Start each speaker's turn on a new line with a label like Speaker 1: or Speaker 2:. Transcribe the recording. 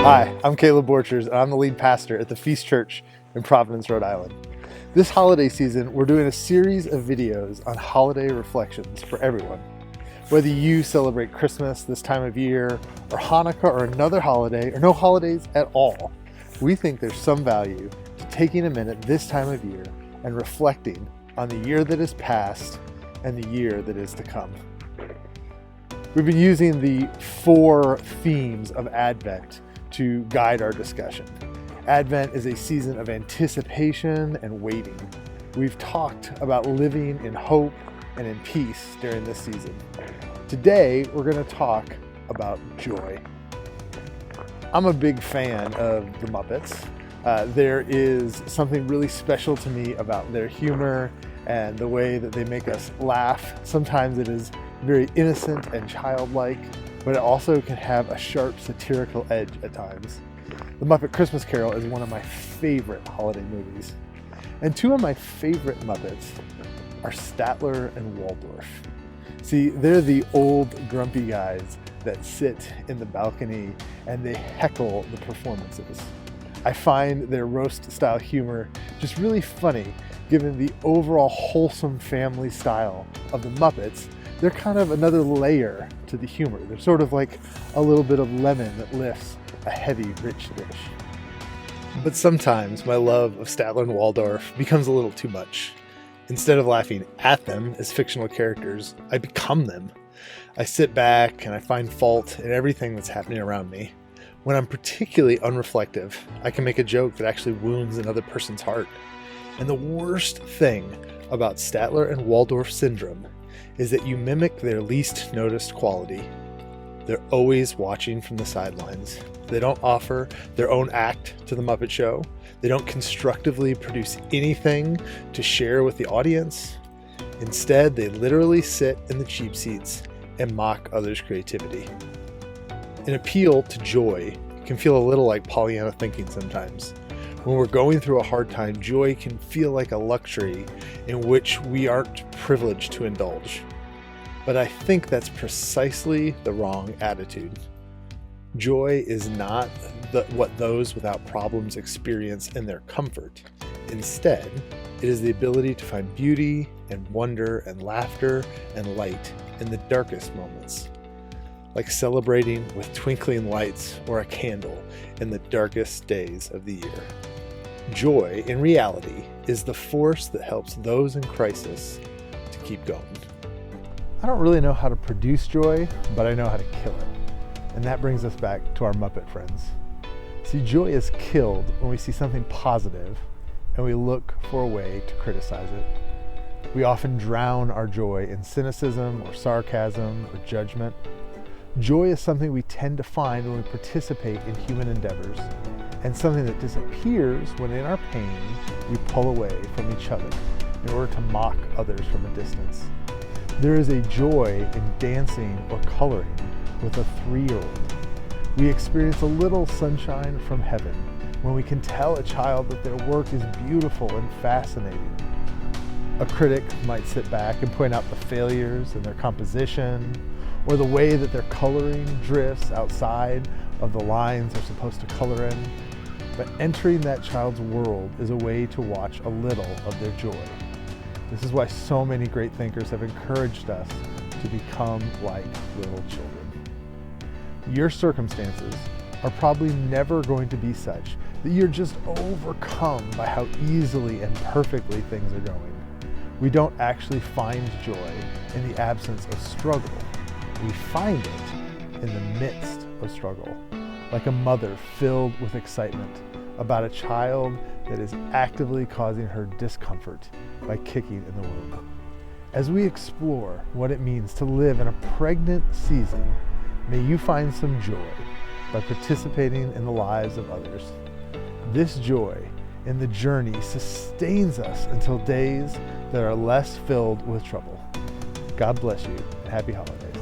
Speaker 1: Hi, I'm Caleb Borchers, and I'm the lead pastor at the Feast Church in Providence, Rhode Island. This holiday season, we're doing a series of videos on holiday reflections for everyone. Whether you celebrate Christmas this time of year, or Hanukkah, or another holiday, or no holidays at all, we think there's some value to taking a minute this time of year and reflecting on the year that is past and the year that is to come. We've been using the 4 themes of Advent to guide our discussion. Advent is a season of anticipation and waiting. We've talked about living in hope and in peace during this season. Today, we're going to talk about joy. I'm a big fan of the Muppets. There is something really special to me about their humor and the way that they make us laugh. Sometimes it is very innocent and childlike, but it also can have a sharp satirical edge at times. The Muppet Christmas Carol is one of my favorite holiday movies. And 2 of my favorite Muppets are Statler and Waldorf. See, they're the old grumpy guys that sit in the balcony and they heckle the performances. I find their roast-style humor just really funny, given the overall wholesome family style of the Muppets. They're kind of another layer to the humor. They're sort of like a little bit of lemon that lifts a heavy, rich dish. But sometimes my love of Statler and Waldorf becomes a little too much. Instead of laughing at them as fictional characters, I become them. I sit back and I find fault in everything that's happening around me. When I'm particularly unreflective, I can make a joke that actually wounds another person's heart. And the worst thing about Statler and Waldorf syndrome is that you mimic their least noticed quality. They're always watching from the sidelines. They don't offer their own act to the Muppet Show. They don't constructively produce anything to share with the audience. Instead, they literally sit in the cheap seats and mock others' creativity. An appeal to joy can feel a little like Pollyanna thinking sometimes. When we're going through a hard time, joy can feel like a luxury in which we aren't privileged to indulge. But I think that's precisely the wrong attitude. Joy is not what those without problems experience in their comfort. Instead, it is the ability to find beauty and wonder and laughter and light in the darkest moments, like celebrating with twinkling lights or a candle in the darkest days of the year. Joy, in reality, is the force that helps those in crisis to keep going. I don't really know how to produce joy, but I know how to kill it. And that brings us back to our Muppet friends. See, joy is killed when we see something positive and we look for a way to criticize it. We often drown our joy in cynicism or sarcasm or judgment. Joy is something we tend to find when we participate in human endeavors, and something that disappears when in our pain we pull away from each other in order to mock others from a distance. There is a joy in dancing or coloring with a 3-year-old. We experience a little sunshine from heaven when we can tell a child that their work is beautiful and fascinating. A critic might sit back and point out the failures in their composition, or the way that their coloring drifts outside of the lines they're supposed to color in. But entering that child's world is a way to watch a little of their joy. This is why so many great thinkers have encouraged us to become like little children. Your circumstances are probably never going to be such that you're just overcome by how easily and perfectly things are going. We don't actually find joy in the absence of struggle. We find it in the midst of struggle, like a mother filled with excitement about a child that is actively causing her discomfort by kicking in the womb. As we explore what it means to live in a pregnant season, may you find some joy by participating in the lives of others. This joy in the journey sustains us until days that are less filled with trouble. God bless you, and happy holidays.